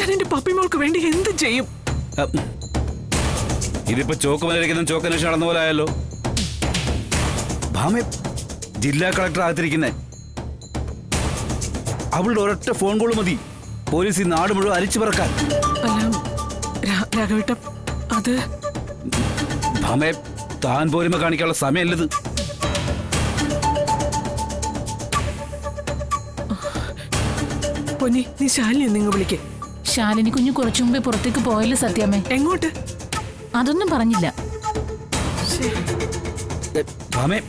ഞാൻ എന്റെ പപ്പിമോൾക്ക് വേണ്ടി എന്ത് ചെയ്യും? ഇതിപ്പോ ചോക്ക് മലരിക്കുന്ന ചോക്കന്വേഷണം നടന്ന പോലെ ആയല്ലോ. ഭാമേ, ജില്ലാ കളക്ടർ അകത്തിരിക്കുന്നേ. അവളുടെ ഒരൊറ്റ ഫോൺ കോൾ മതി പോലീസ് ഈ നാട് മുഴുവൻ അരിച്ചു പറക്കാൻ. രാഘവേട്ട, അത് ഭാമേ, താൻ പോരുമ കാണിക്കാനുള്ള സമയമല്ലത്. പൊന്നി, നീ ശാലിനി നിങ്ങൾ വിളിക്കേ. ശാലിനി കുഞ്ഞു കുറച്ചു മുമ്പേ പുറത്തേക്ക് പോയല്ലോ സത്യാമ്മേ. എങ്ങോട്ട്? അതൊന്നും പറഞ്ഞില്ല. ഭാമേ,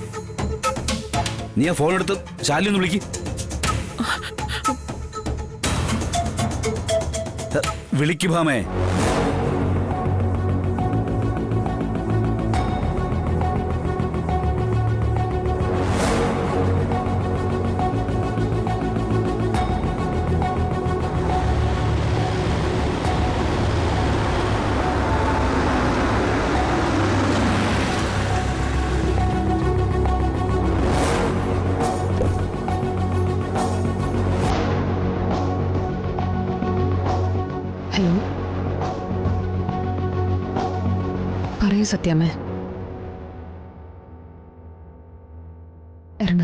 നീ ആ ഫോൺ എടുത്ത് ശാലിനി ഒന്ന് വിളിക്ക്. വിളിക്ക് ഭാമേ. ഹലോ, പറയൂ സത്യാമ്മേ. ഇറങ്ങ.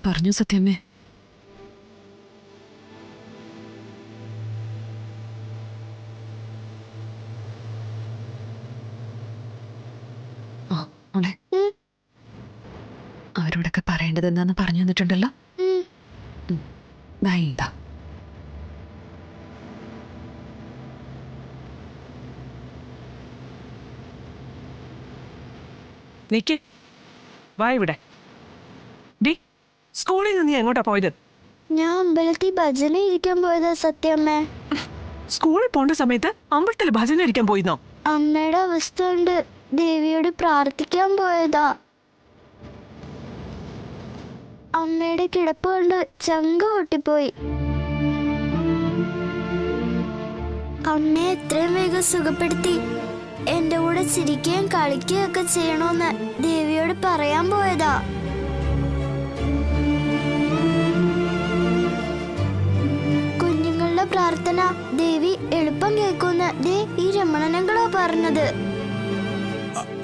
പറഞ്ഞു സത്യാമ്മേ. അവരോടൊക്കെ പറയേണ്ടത് എന്താന്ന് പറഞ്ഞു തന്നിട്ടുണ്ടല്ലോ. ഇതാ നിക്ക്, വാ ഇവിടെ. ഡി, സ്കൂളിൽ നിന്ന് നീ എങ്ങോട്ടാ പോയത്? ഞാൻ അമ്പലത്തിൽ ഭജന ഇരിക്കാൻ പോയതാ സത്യമ്മേ. സ്കൂളിൽ പോണ്ട സമയത്ത് അമ്പലത്തിൽ ഭജന ഇരിക്കാൻ പോയിന്നോ? അമ്മയുടെ അവസ്ഥ കൊണ്ട് ദേവിയോട് പ്രാർത്ഥിക്കാൻ പോയതാ. അമ്മയുടെ കിടപ്പ് കൊണ്ട് ചങ്ക് പൊട്ടിപ്പോയി. അമ്മയെ എത്രയും വേഗം സുഖപ്പെടുത്തി എന്റെ കൂടെ ചിരിക്കുകയും കളിക്കുകയും ഒക്കെ ചെയ്യണോന്ന് ദേവിയോട് പറയാൻ പോയതാ. കുഞ്ഞുങ്ങളുടെ പ്രാർത്ഥന ദേവി എളുപ്പം കേൾക്കുമെന്ന് ദേ ഈ രമണനങ്ങളാ പറഞ്ഞത്.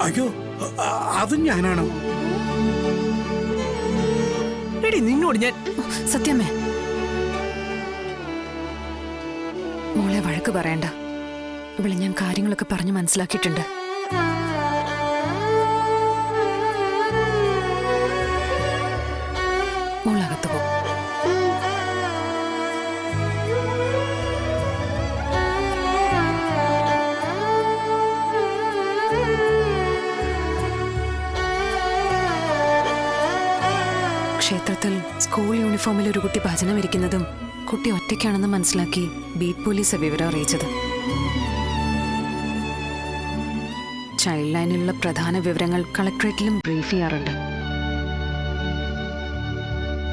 അയ്യോ, അതും ഞാനാണോ? എടി, നിന്നോട് ഞാൻ. സത്യമേ, മോളെ വഴക്ക് പറയണ്ട. ഇവിടെ ഞാൻ കാര്യങ്ങളൊക്കെ പറഞ്ഞു മനസ്സിലാക്കിയിട്ടുണ്ട്. മോളകത്ത് പോ. ക്ഷേത്രത്തിൽ സ്കൂൾ യൂണിഫോമിൽ ഒരു കുട്ടി ഭജനം ഇരിക്കുന്നതും കുട്ടി ഒറ്റയ്ക്കാണെന്ന് മനസ്സിലാക്കി ബീറ്റ് പോലീസ് വിവരം അറിയിച്ചത്. ചൈൽഡ് ലൈനിലുള്ള പ്രധാന വിവരങ്ങൾ കളക്ടറേറ്റിലും ബ്രീഫ് ചെയ്യാറുണ്ട്.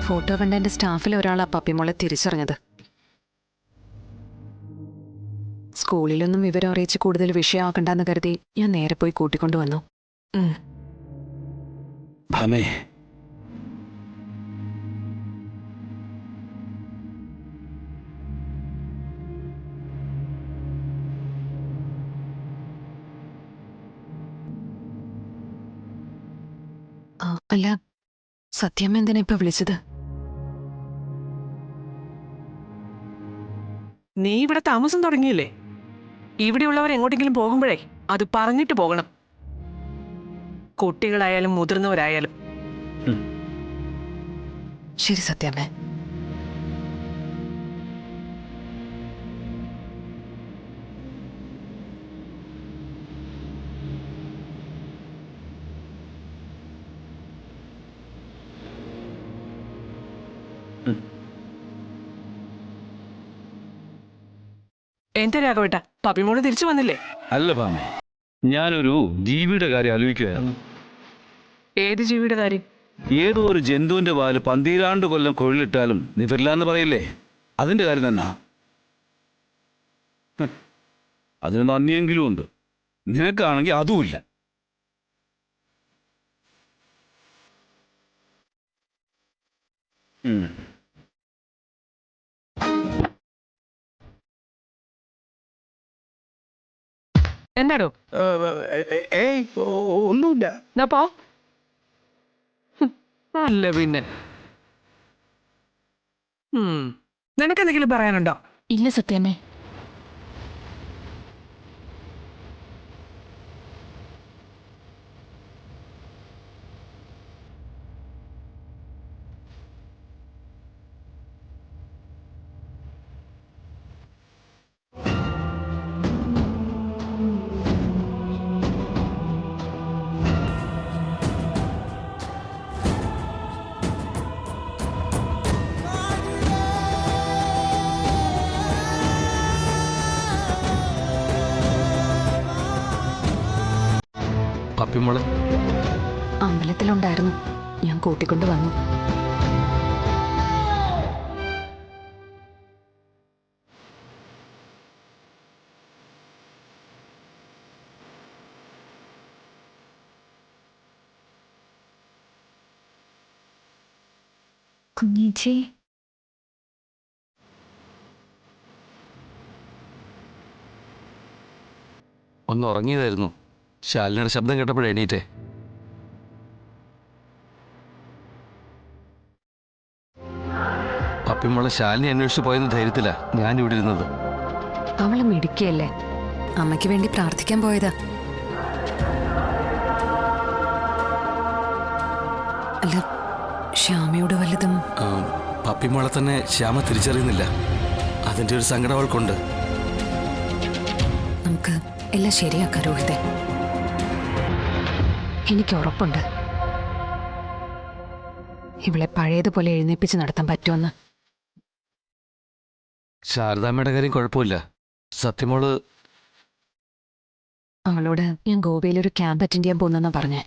ഫോട്ടോ കണ്ട എന്റെ സ്റ്റാഫിലെ ഒരാൾ ആ പപ്പിമോളെ തിരിച്ചറിഞ്ഞത്. സ്കൂളിലൊന്നും വിവരം അറിയിച്ച് കൂടുതൽ വിഷയമാക്കണ്ടെന്ന് കരുതി ഞാൻ നേരെ പോയി കൂട്ടിക്കൊണ്ടുവന്നു. ഭാമേ, അല്ല, സത്യം എന്തിനാ ഇപ്പൊ വിളിച്ചത്? നീ ഇവിടെ താമസം തുടങ്ങിയില്ലേ? ഇവിടെയുള്ളവർ എങ്ങോട്ടെങ്കിലും പോകുമ്പോഴേ അത് പറഞ്ഞിട്ട് പോകണം. കുട്ടികളായാലും മുതിർന്നവരായാലും. ശരി സത്യമേ. എന്താ രാഘവേട്ട, പപ്പിമോള് തിരിച്ചു വന്നില്ലേ? അല്ല ഭാമേ, ഞാനൊരു ജീവിയുടെ കാര്യം ആലോചിക്കുകയായിരുന്നു. ഏത് ജീവിയുടെ കാര്യം? ഏതോ ഒരു ജന്തുവിന്റെ വാല് 12 കൊല്ലം കൊള്ളിട്ടാലും നിവരില്ല എന്ന് പറയില്ലേ, അതിൻ്റെ കാര്യം തന്നെ അതിന് നന്ദിയെങ്കിലും ഉണ്ട്. നിനക്കാണെങ്കിൽ അതുമില്ല. എന്നാടോ ഏയ് ഒന്നുമില്ല. എന്നാ പോ. അല്ല പിന്നെ നിനക്കെന്തെങ്കിലും പറയാനുണ്ടോ? ഇല്ല സത്യാമ്മേ. പപ്പിമോള് അമ്പലത്തിലുണ്ടായിരുന്നു, ഞാൻ കൂട്ടിക്കൊണ്ട് വന്നു. കുഞ്ഞേച്ചി, ഒന്ന് ഉറങ്ങിയതായിരുന്നു. ശാലിനിയുടെ ശബ്ദം കേട്ടപ്പോഴേ എണീറ്റേ. പപ്പിമോളെ ശാലിനി അന്വേഷിച്ച് പോയെന്ന ധൈര്യത്തിലാ ഞാൻ ഇവിടെ ഇരുന്നത്. അവള് മിടുക്കിയല്ലേ, അമ്മയ്ക്ക് വേണ്ടി പ്രാർത്ഥിക്കാൻ പോയതാ. അല്ല, ശ്യാമയോട് വല്ലതും? പപ്പിമോളെ തന്നെ ശ്യാമ തിരിച്ചറിയുന്നില്ല. അതിൻ്റെ ഒരു സങ്കടം അവൾക്കുണ്ട്. നമുക്ക് എല്ലാം ശരിയാക്കാം രോഹിതെ. എനിക്ക് ഉറപ്പുണ്ട് ഇവളെ പഴയതുപോലെ എഴുന്നേപ്പിച്ച് നടത്താൻ പറ്റുമെന്ന്. ശാരദാമ്മയുടെ കാര്യം കുഴപ്പമില്ല. സത്യമോള് അവളോട് ഞാൻ ഗോവയിലൊരു ക്യാമ്പ് അറ്റൻഡ് ചെയ്യാൻ പോകുന്നെന്നാ പറഞ്ഞേ.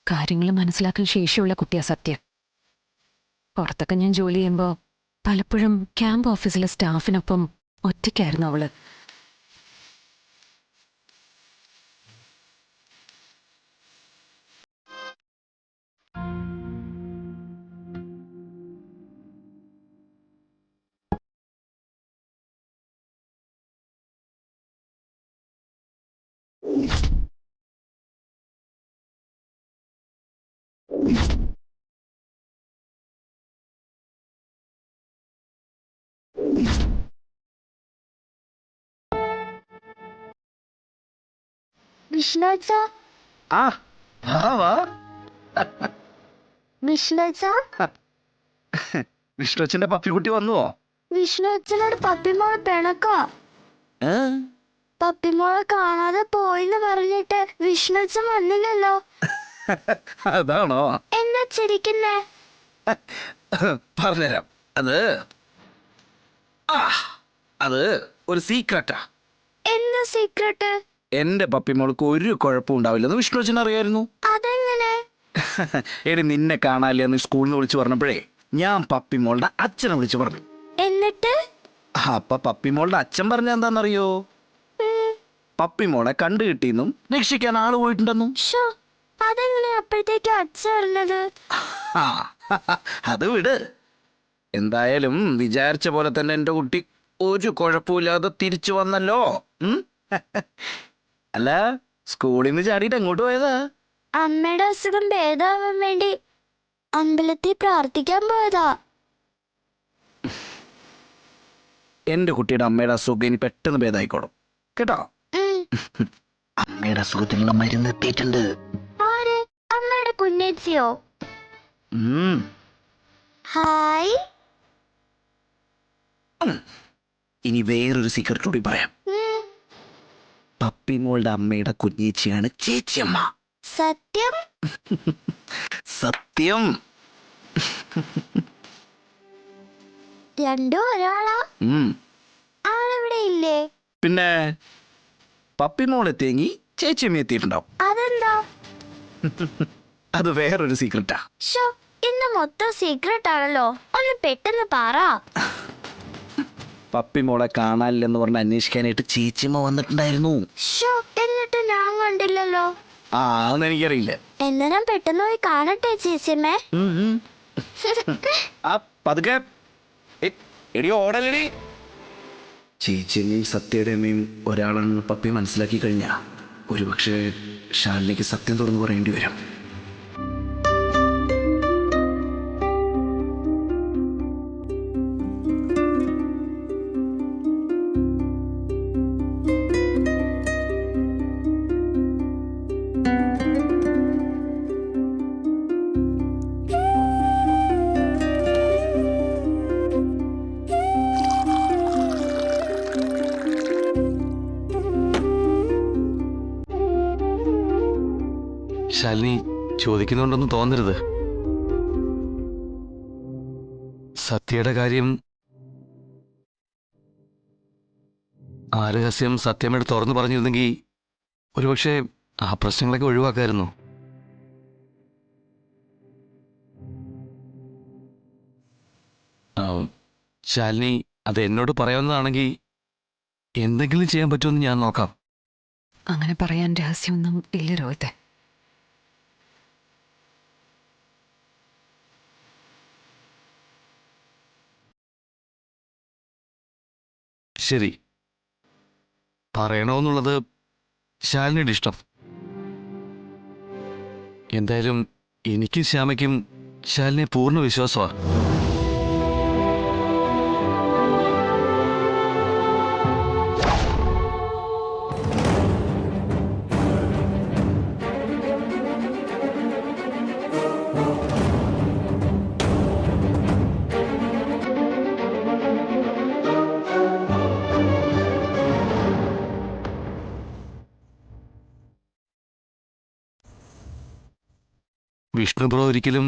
കാര്യങ്ങൾ മനസ്സിലാക്കാൻ ശേഷിയുള്ള കുട്ടിയാ സത്യം. പുറത്തൊക്കെ ഞാൻ ജോലി ചെയ്യുമ്പോൾ പലപ്പോഴും ക്യാമ്പ് ഓഫീസിലെ സ്റ്റാഫിനൊപ്പം ഒറ്റയ്ക്കായിരുന്നു അവള്. വിഷ്ണുച്ച വിഷ്ണുച്ച വിഷ്ണുവച്ചന്റെ പപ്പിക്കുട്ടി വന്നുവോ? വിഷ്ണുച്ചനോട് പപ്പിമോള് പിണക്കോ? പപ്പിമോളെ കാണാതെ പോയിന്ന് പറഞ്ഞിട്ട് വിഷ്ണുച്ചൻ വന്നില്ലല്ലോ. അതാണോ? എന്നാ ചിരിക്കുന്നേ? പറഞ്ഞുതരാം. അത് ഒരു സീക്രട്ടാ. എന്നാ സീക്രട്ട്? എന്റെ പപ്പിമോൾക്ക് ഒരു കുഴപ്പം ഉണ്ടാവില്ലെന്ന് വിഷ്ണുവച്ചൻ അറിയായിരുന്നു. അതെങ്ങനെ? എടി, നിന്നെ കാണാനില്ലെന്ന് സ്കൂളിൽ നിന്ന് വിളിച്ചു പറഞ്ഞപ്പോഴേ ഞാൻ പപ്പിമോളുടെ അച്ഛനെ വിളിച്ചു പറഞ്ഞു. എന്നിട്ട് അപ്പൊ പപ്പിമോളുടെ അച്ഛൻ പറഞ്ഞ എന്താണെന്നറിയോ? പപ്പിമോളെ കണ്ടു കിട്ടിയെന്നും രക്ഷിക്കാൻ ആള് പോയിട്ടുണ്ടെന്നും. അതെങ്ങനെ അപ്പോഴത്തേക്ക് അച്ഛൻ അറിഞ്ഞത്? അത് വിട്. എന്തായാലും വിചാരിച്ച പോലെ തന്നെ എന്റെ കുട്ടി ഒരു കുഴപ്പമില്ലാതെ തിരിച്ചു വന്നല്ലോ. അല്ല, സ്കൂളിൽ നിന്ന് ചാടിയിട്ട് എങ്ങോട്ട് പോയതാ? അമ്മയുടെ അസുഖം ഭേദമാവാൻ വേണ്ടി അമ്പലത്തിൽ പ്രാർത്ഥിക്കാൻ പോയതാ. എന്റെ കുട്ടിയുടെ അമ്മയുടെ അസുഖം ഇനി പെട്ടെന്ന് ഭേദമായിക്കോളും കേട്ടോ. അമ്മയുടെ അസുഖത്തിനുള്ള മരുന്ന് എത്തിയിട്ടുണ്ട്. ആര്? അമ്മയുടെ കുഞ്ഞേച്ചിയോ? ഹായ്. ഇനി വേറൊരു സീക്രട്ട് കൂടി പറയാം. പപ്പിമോളുടെ അമ്മയുടെ കുഞ്ഞേച്ചിയാണ് ചേച്ചിയമ്മ. സത്യം? സത്യം. രണ്ടും ഒരാളാ? ആളിവിടെ ഇല്ലേ? പിന്നെ പപ്പിമോൾ എത്തിയെങ്കിൽ ചേച്ചിയമ്മ എത്തിയിട്ടുണ്ടാവും. അതെന്താ? അത് വേറൊരു സീക്രട്ടാ. ഇന്ന് പറയുന്ന മൊത്തം സീക്രട്ട് ആണല്ലോ, ഒന്ന് പെട്ടെന്ന് പറ. പപ്പി മോളെ കാണാനില്ലെന്ന് പറഞ്ഞ് അന്വേഷിക്കാനായിട്ട് ചേച്ചിമ്മ വന്നിട്ടുണ്ടായിരുന്നു. ഷോ, എന്നിട്ട് ഞാൻ കണ്ടില്ലല്ലോ. ആ അതൊന്നും എനിക്കറിയില്ല. എന്നാ ഞാൻ പെട്ടെന്ന് പോയി കാണട്ടെ ചേച്ചിയമ്മേ. ആ പതുക്കെ എടിയോ ഓടലടി. ചേച്ചിയമ്മയും സത്യയുടെ അമ്മയും ഒരാളാണെന്ന് പപ്പി മനസ്സിലാക്കി കഴിഞ്ഞാ ഒരുപക്ഷെ ശാലിനിക്ക് സത്യം തുറന്നു പറയേണ്ടി വരും. ശാലിനി ചോദിക്കുന്നുണ്ടെന്ന് തോന്നരുത്. സത്യയുടെ കാര്യം ആ രഹസ്യം സത്യമേട് തുറന്നു പറഞ്ഞിരുന്നെങ്കിൽ ഒരുപക്ഷെ ആ പ്രശ്നങ്ങളൊക്കെ ഒഴിവാക്കായിരുന്നു. ശാലിനി അത് എന്നോട് പറയാവുന്നതാണെങ്കിൽ എന്തെങ്കിലും ചെയ്യാൻ പറ്റുമെന്ന് ഞാൻ നോക്കാം. അങ്ങനെ പറയാൻ രഹസ്യമൊന്നും ഇല്ല രോഹിത്തെ. ശരി, പറയണമെന്നുള്ളത് ശാലിനിയുടെ ഇഷ്ടം. എന്തായാലും എനിക്കും ശ്യാമയ്ക്കും ശാലിനിയെ പൂർണ്ണ വിശ്വാസമാണ്. വിഷ്ണു ബ്രോ ഒരിക്കലും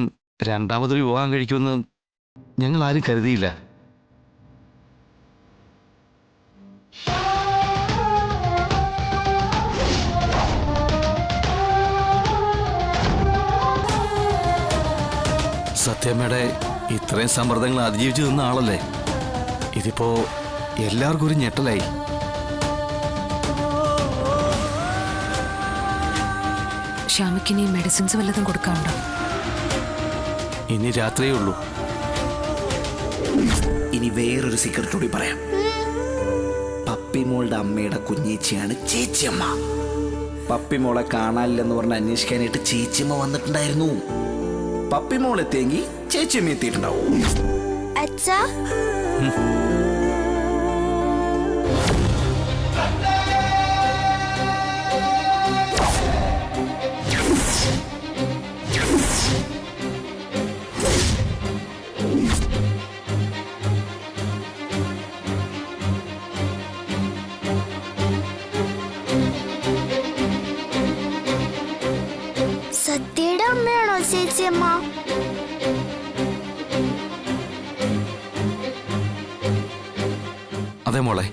രണ്ടാമതൊരു വിവാഹം കഴിക്കുമെന്ന് ഞങ്ങൾ ആരും കരുതിയില്ല. സത്യമ്മയുടെ ഇത്രയും സമ്മർദ്ദങ്ങൾ അതിജീവിച്ചു നിന്ന ആളല്ലേ. ഇതിപ്പോ എല്ലാവർക്കും ഒരു ഞെട്ടലായി. ശ്യാമയ്ക്കിനി മെഡിസിൻസ് വല്ലതും കൊടുക്കാനുണ്ടോ? ഇനി രാത്രിയേ ഉള്ളൂ. ഇനി വേറൊരു സീക്രട്ട് കൂടി പറയാം. പപ്പി മോളുടെ അമ്മയുടെ കുഞ്ഞേച്ചിയാണ് ചേച്ചിയമ്മ. പപ്പി മോളെ കാണാനില്ലെന്ന് പറഞ്ഞ് അന്വേഷിക്കാനായിട്ട് ചേച്ചിയമ്മ വന്നിട്ടുണ്ടായിരുന്നു. പപ്പി മോൾ എത്തിയെങ്കിൽ ചേച്ചിയമ്മ എത്തിയിട്ടുണ്ടാവും. അച്ഛാ, സത്യയുടെ അമ്മയാണോ ചേച്ചിയമ്മ? അതെ മോളെ.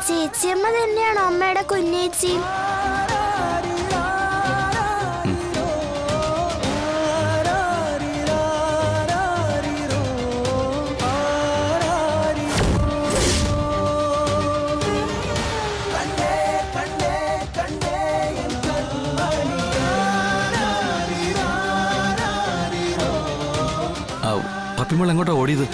ചേച്ചിയമ്മ തന്നെയാണോ അമ്മയുടെ കുഞ്ഞേച്ചി? പപ്പിമോൾ എങ്ങോട്ടാ ഓടിയത്?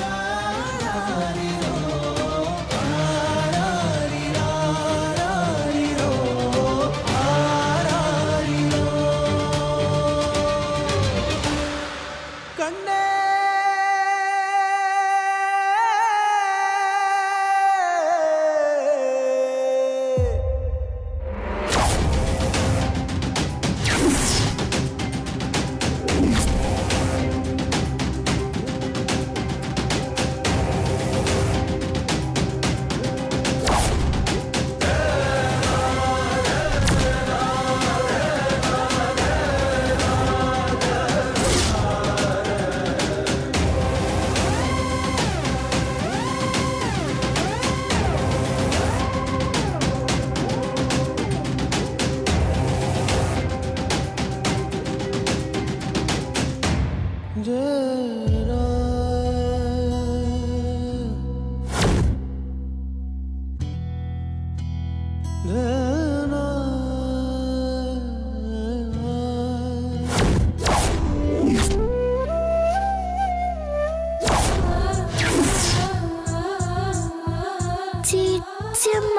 ചേച്ചിയമ്മ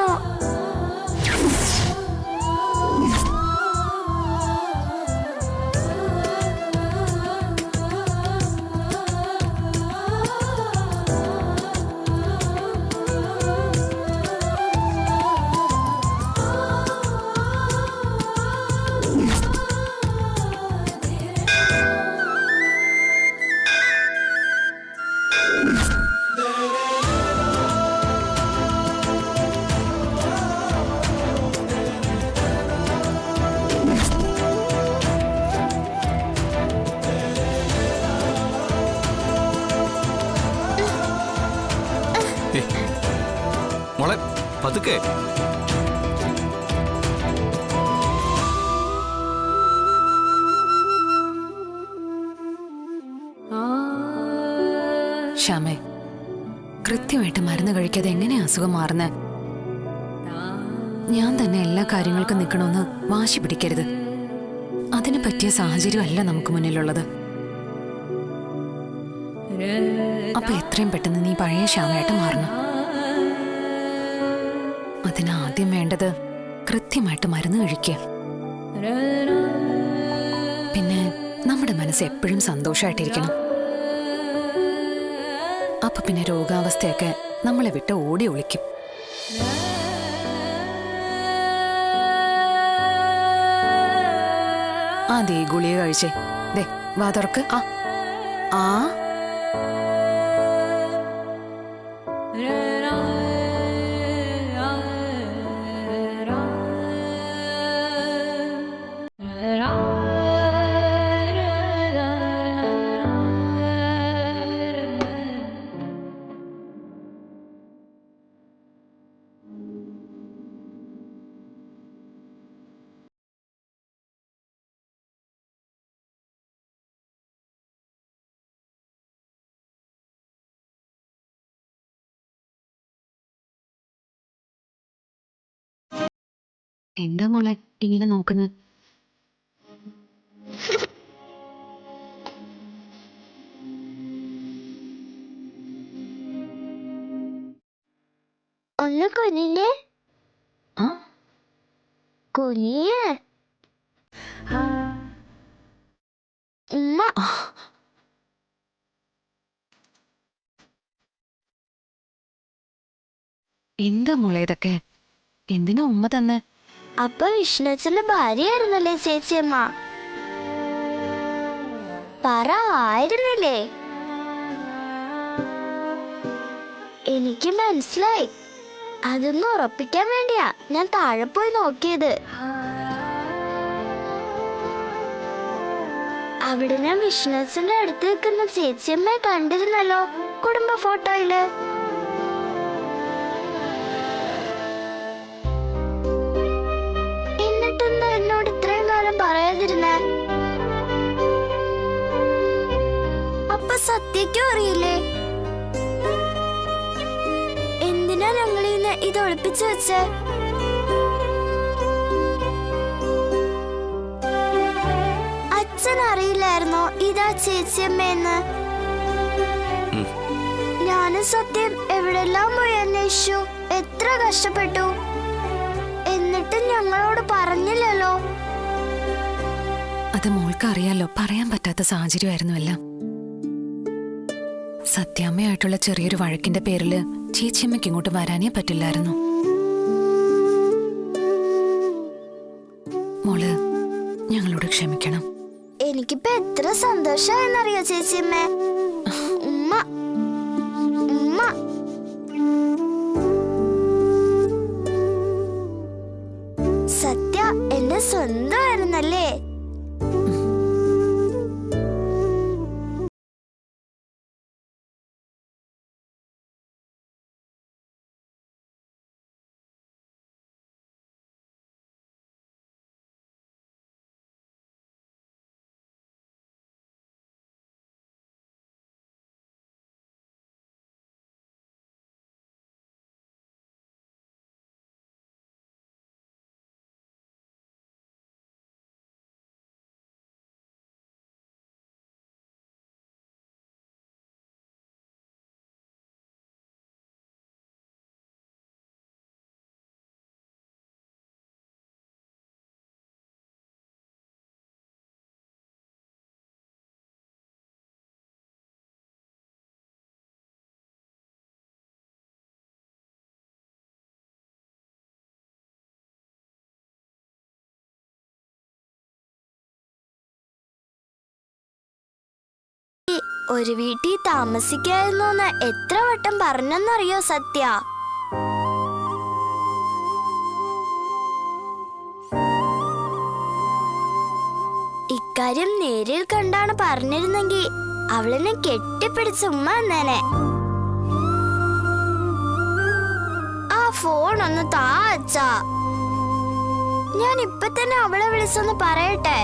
മോളെ പതുക്കെ. ശ്യാമേ, കൃത്യമായിട്ട് മരുന്ന് കഴിക്കാതെ എങ്ങനെയാ അസുഖം മാറുന്നേ? ഞാൻ തന്നെ എല്ലാ കാര്യങ്ങൾക്കും നിൽക്കണമെന്ന് വാശി പിടിക്കരുത്. അതിന് പറ്റിയ സാഹചര്യമല്ല നമുക്ക് മുന്നിലുള്ളത്. അപ്പൊ എത്രയും പെട്ടെന്ന് നീ പഴയ ശ്യാമയായിട്ട് മാറണം. അതിനാദ്യം വേണ്ടത് കൃത്യമായിട്ട് മരുന്ന് കഴിക്കുക. പിന്നെ നമ്മുടെ മനസ്സ് എപ്പോഴും സന്തോഷമായിട്ടിരിക്കണം. അപ്പൊ പിന്നെ രോഗാവസ്ഥയൊക്കെ നമ്മളെ വിട്ട് ഓടി ഒളിക്കും. ദേ ഗുളിക കഴിച്ചേ. ദേ വാ തുറക്ക്. ആ എന്താ മോളെ ഇങ്ങനെ നോക്കുന്നത്? ഒന്ന് കുനിഞ്ഞേ. ആ കുനിയേ. ഉമ്മ എന്താ മോളെ ഇതൊക്കെ? എന്തിനാ ഉമ്മ തന്നെ? അപ്പൊ വിഷ്ണുച്ചന്റെ ഭാര്യയായിരുന്നല്ലേ ചേച്ചിയമ്മ? പറ, ആയിരുന്നില്ലേ? എനിക്ക് മനസ്സിലായി. അതൊന്ന് ഉറപ്പിക്കാൻ വേണ്ടിയാ ഞാൻ താഴെ പോയി നോക്കിയത്. അവിടെ ഞാൻ വിഷ്ണുച്ചന്റെ അടുത്ത് നിൽക്കുന്ന ചേച്ചിയമ്മയെ കണ്ടിരുന്നല്ലോ കുടുംബ ഫോട്ടോയില്. എന്നിട്ടെന്താ എന്നോട് ഇത്രയും കാലം പറയാതിരുന്നേ? അപ്പൊ സത്യക്കും അറിയില്ലേ? എന്തിനാ ഞങ്ങളീന്ന് ഇത് ഒളിപ്പിച്ചു വെച്ചേ? അച്ഛൻ അറിയില്ലായിരുന്നോ ഇതാ ചേച്ചിയമ്മയെന്ന്? ഞാനും സത്യം എവിടെല്ലാം പോയി അന്വേഷിച്ചു, എത്ര കഷ്ടപ്പെട്ടു. എന്നിട്ടും ഞങ്ങളോട് പറഞ്ഞില്ലല്ലോ. അത് മോൾക്ക് അറിയാലോ, പറയാൻ പറ്റാത്ത സാഹചര്യമായിരുന്നു എല്ലാം. സത്യാമ്മയായിട്ടുള്ള ചെറിയൊരു വഴക്കിന്റെ പേരില് ചേച്ചിയമ്മയ്ക്ക് ഇങ്ങോട്ട് വരാനേ പറ്റില്ലായിരുന്നു. മോള് ഞങ്ങളോട് ക്ഷമിക്കണം. എനിക്കിപ്പോ എത്ര സന്തോഷമായെന്നറിയോ ചേച്ചിയമ്മേ. ഉമ്മ ഉമ്മ സത്യ എന്റെ സ്വന്തമായിരുന്നല്ലേ? ഒരു വീട്ടിൽ താമസിക്കായിരുന്നോന്ന് എത്ര വട്ടം പറഞ്ഞെന്നറിയോ സത്യ? ഇക്കാര്യം നേരിൽ കണ്ടാണ് പറഞ്ഞിരുന്നെങ്കിൽ അവളെന്നെ കെട്ടിപ്പിടിച്ച് ഉമ്മ എന്നേനെ. ആ ഫോൺ ഒന്ന് താ അച്ഛാ, ഞാൻ ഇപ്പൊ തന്നെ അവളെ വിളിച്ചൊന്ന് പറയട്ടെ.